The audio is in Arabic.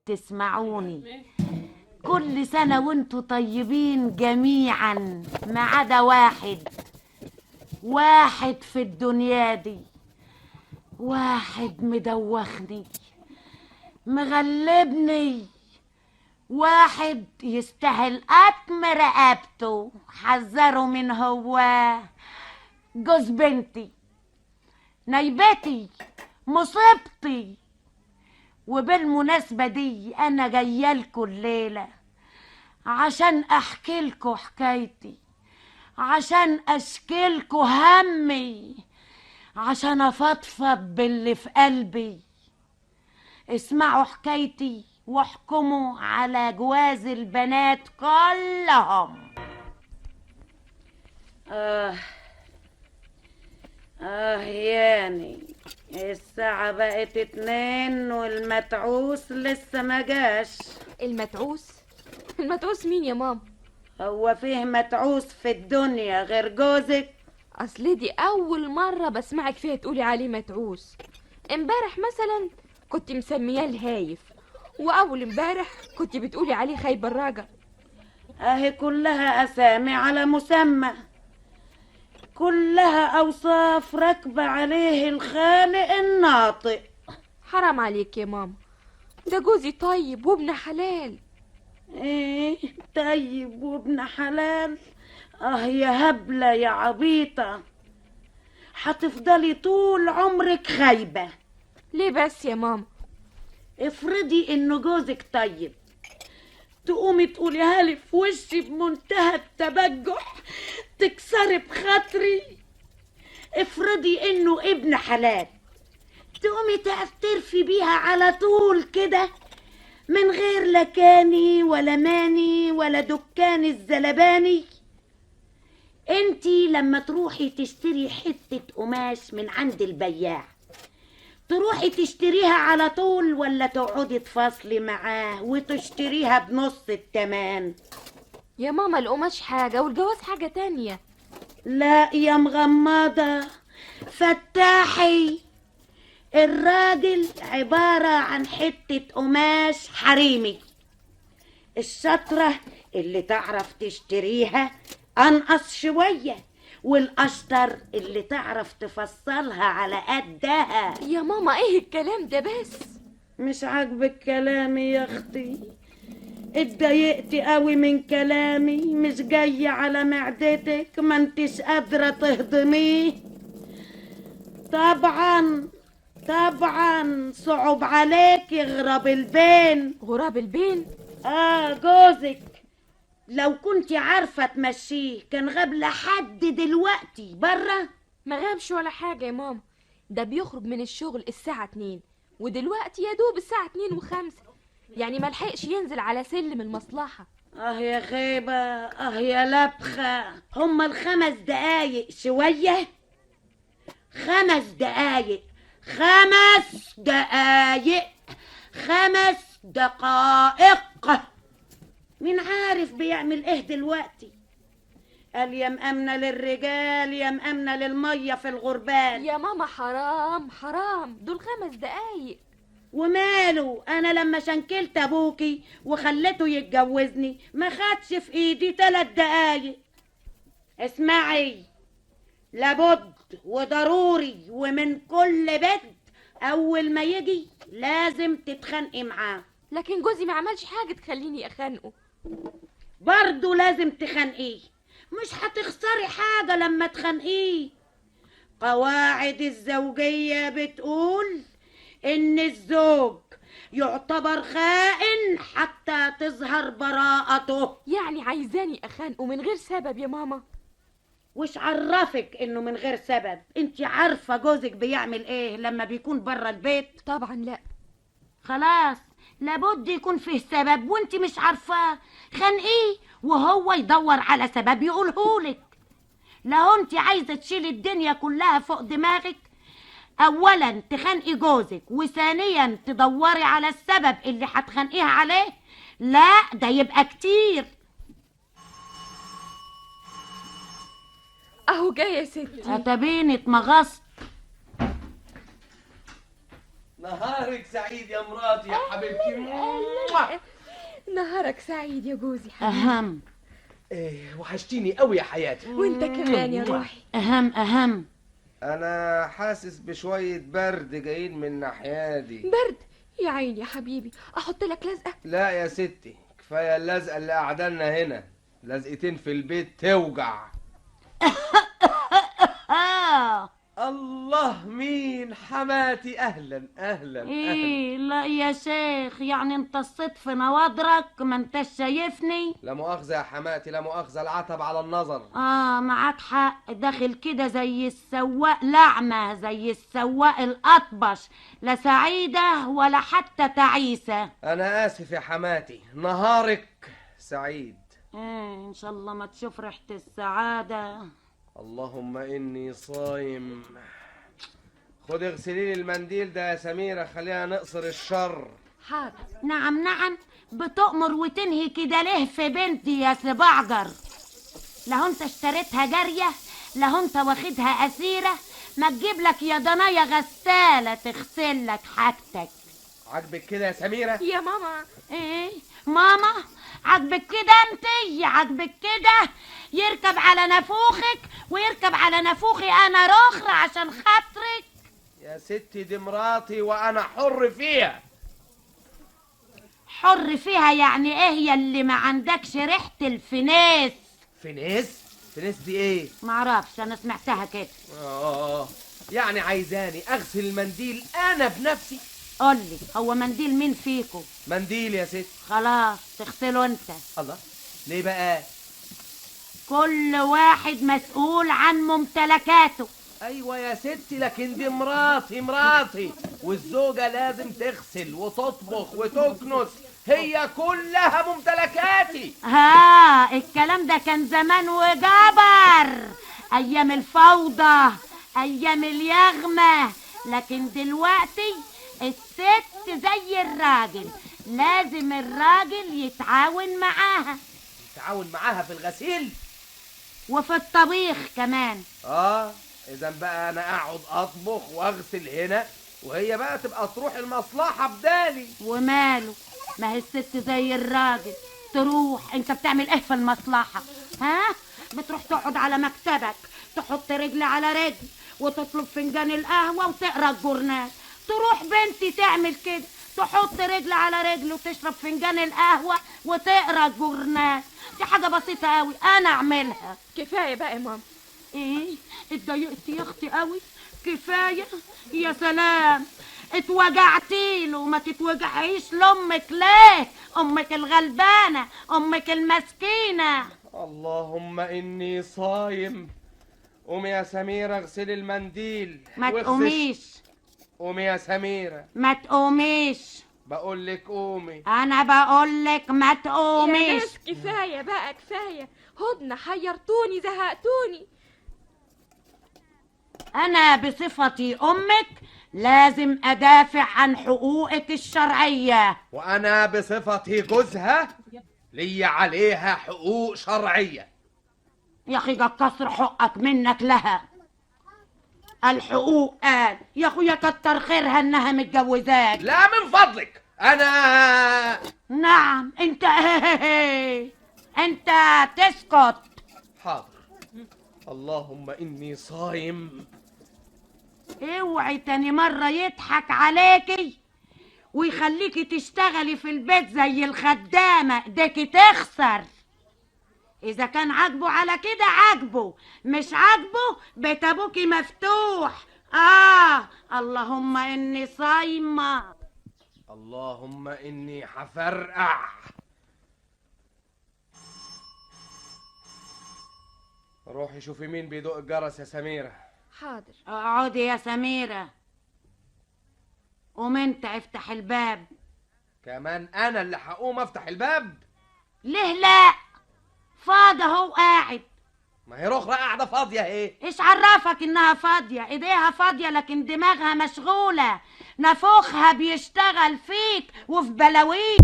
تسمعوني. كل سنة وانتوا طيبين جميعا ما عدا واحد في الدنيا دي، واحد مدوخني مغلبني، واحد يستاهل قطم رقبته، حذره من هو جوز بنتي، نيبتي، مصيبتي. وبالمناسبة دي انا جايالكوا الليلة عشان احكيلكوا حكايتي، عشان اشكيلكوا همي، عشان افضفض باللي في قلبي. اسمعوا حكايتي واحكموا على جواز البنات كلهم. يعني الساعة بقت 2 والمتعوس لسه ما جاش. المتعوس؟ المتعوس مين يا ماما؟ هو فيه متعوس في الدنيا غير جوزك؟ اصل دي اول مرة بسمعك فيها تقولي عليه متعوس. امبارح مثلا كنت مسمياه الهايف، واول امبارح كنت بتقولي عليه خايب الراجل. اهي كلها اسامي على مسمى، كلها اوصاف راكبة عليه الخالق الناطق. حرام عليك يا ماما، ده جوزي طيب وابن حلال. ايه طيب وابن حلال؟ يا هبلة يا عبيطة، هتفضلي طول عمرك خايبة. ليه بس يا ماما؟ افرضي انه جوزك طيب، تقومي تقوليها لي في وشي بمنتهى التبجح، تكسري بخاطري. افرضي انه ابن حلال، تقومي تعترفي بيها على طول كده من غير لا كاني ولا ماني ولا دكان الزلباني. انتي لما تروحي تشتري حتة قماش من عند البياع، تروحي تشتريها على طول ولا تقعدي تفاصلي معاه وتشتريها بنص التمن؟ يا ماما القماش حاجة والجواز حاجة تانية. لا يا مغمضة، فتاحي. الراجل عبارة عن حتة قماش حريمي. الشطرة اللي تعرف تشتريها أنقص شوية، والأشطر اللي تعرف تفصلها على قدها. يا ماما ايه الكلام ده بس؟ مش عاجبك كلامي يا اختي؟ اتضايقتي قوي من كلامي؟ مش جاي على معدتك ما انتش قادرة تهضميه؟ طبعا صعب عليك غراب البين. غراب البين؟ جوزك لو كنت عارفة تمشيه كان غاب لحد دلوقتي برا. ما غابش ولا حاجة يا ماما، ده بيخرج من الشغل الساعة 2 ودلوقتي يا دوب الساعة 2:05، يعني ملحقش ينزل على سلم المصلحة. يا خيبة، يا لبخة، هما ال5 دقايق شوية؟ 5 دقايق، 5 دقايق، 5 دقائق. مين عارف بيعمل ايه دلوقتي؟ قال يا مأمنة للرجال يا مأمنة للمية في الغربال. يا ماما حرام حرام، دول 5 دقايق. وماله؟ انا لما شنكلت ابوكي وخليته يتجوزني ما خدش في ايدي 3 دقايق. اسمعي، لابد وضروري ومن كل بد اول ما يجي لازم تتخانقي معاه. لكن جوزي ما عملش حاجة تخليني اخانقه. برضو لازم تخانقيه، مش هتخسري حاجة لما تخانقيه. قواعد الزوجية بتقول ان الزوج يعتبر خائن حتى تظهر براءته. يعني عايزاني اخانقه من غير سبب يا ماما؟ وش عرفك انه من غير سبب؟ انت عارفة جوزك بيعمل ايه لما بيكون برا البيت؟ طبعا لا. خلاص، لابد يكون فيه سبب وانت مش عارفاه. خانقيه وهو يدور على سبب يقولهولك. لو انت عايزة تشيلي الدنيا كلها فوق دماغك، اولا تخانقي جوزك وثانيا تدوري على السبب اللي هتخانقيها عليه، لا ده يبقى كتير. اهو جاي يا ستي. اتبيني اتمغصت. نهارك سعيد يا مراتي يا حبيبتي. نهارك سعيد يا جوزي حبيبي. أهم إيه وحشتيني قوي يا حياتي. وانت كمان يا روحي. أهم انا حاسس بشويه برد جايين من ناحيادي. برد يا عيني يا حبيبي، احط لك لزقه؟ لا يا ستي، كفايه اللزقه اللي قعدنا هنا، لزقتين في البيت توجع. الله، مين؟ حماتي. اهلا اهلا اهلا. إيه لا يا شيخ، يعني انت الصدف نواضرك ما انتش شايفني؟ لا مؤاخذه يا حماتي، لا مؤاخذه، العتب على النظر. معاك حق، داخل كده زي السواق لعمة، زي السواق الأطبش، لا سعيدة ولا حتى تعيسة. انا اسف يا حماتي، نهارك سعيد. إن شاء الله ما تشوف ريحة السعادة. اللهم اني صايم. خد اغسلي لي المنديل ده يا سميرة، خلينا نقصر الشر. حاضر. نعم، بتؤمر وتنهي كده ليه في بنتي يا سبعجر؟ لا انت اشتريتها جارية، لا انت واخدها أسيرة، ما تجيب لك يا ضنايا غسالة تغسل لك حاجتك. عاجبك كده يا سميرة؟ يا ماما. ايه ماما؟ عاجبك كده انتي؟ عاجبك كده؟ يركب على نافوخك ويركب على نافوخي انا رخرة عشان خاطرك؟ يا ستي دي مراتي وانا حر فيها. حر فيها يعني ايه يا اللي ما عندكش ريحة الفنيس؟ فينيس؟ فينيس دي ايه؟ معرفش، انا سمعتها كده. يعني عايزاني اغسل المنديل انا بنفسي؟ قولي، هو منديل مين فيكو؟ منديل يا ستي. خلاص تغسله انت. الله، ليه بقى؟ كل واحد مسؤول عن ممتلكاته. ايوه يا ستي، لكن دي مراتي والزوجة لازم تغسل وتطبخ وتكنس، هي كلها ممتلكاتي. الكلام ده كان زمان وجبر، ايام الفوضى، ايام اليغمة، لكن دلوقتي الست زي الراجل، لازم الراجل يتعاون معاها. يتعاون معاها في الغسيل وفي الطبيخ كمان. اذا بقى انا اقعد اطبخ واغسل هنا، وهي بقى تبقى تروح المصلحة بدالي. وماله، ما هي الست زي الراجل، تروح. انت بتعمل ايه في المصلحة؟ بتروح تقعد على مكتبك، تحط رجل على رجل وتطلب فنجان القهوة وتقرا الجورنال. تروح بنتي تعمل كده، تحط رجل على رجل وتشرب فنجان القهوة وتقرا الجورنال. دي حاجة بسيطة قوي، انا اعملها. كفايه بقى يا ماما. ايه اتضايقتي يا اختي قوي؟ كفايه؟ يا سلام، اتوجعتي له، ما تتوجعيش لامك ليه؟ امك الغلبانه، امك المسكينه. اللهم اني صايم. قومي يا سميرة اغسلي المنديل. ما تقوميش. قومي يا سميرة. ما تقوميش. بقول لك قومي. انا بقول لك ما يا تقوميش. ناس كفايه بقى، كفايه هدنه، حيرتوني زهقتوني. انا بصفتي امك لازم ادافع عن حقوقك الشرعيه، وانا بصفتي جوزها لي عليها حقوق شرعية. يا اخي جا كسر حقك منك لها. الحقوق قال يا اخويا كتر خيرها انها متجوزاك. لا من فضلك، انا نعم انت انت تسكت. حاضر. اللهم اني صايم. اوعي تاني مرة يضحك عليكي ويخليكي تشتغلي في البيت زي الخدامة، ايديكي تخسر. اذا كان عاجبه على كده عاجبه، مش عاجبه بيت ابوكي مفتوح. اللهم اني صايمة. اللهم اني حفرقع. روحي شوفي مين بيدق الجرس يا سميرة. حاضر. اقعدي يا سميرة. قوم انت افتح الباب. كمان انا اللي هقوم افتح الباب؟ ليه لا؟ فاضي اهو قاعد. ما هي رخرة قاعدة فاضية اهي. ايش عرفك انها فاضية؟ ايديها فاضية لكن دماغها مشغولة، نافوخها بيشتغل فيك وفي بلاويك.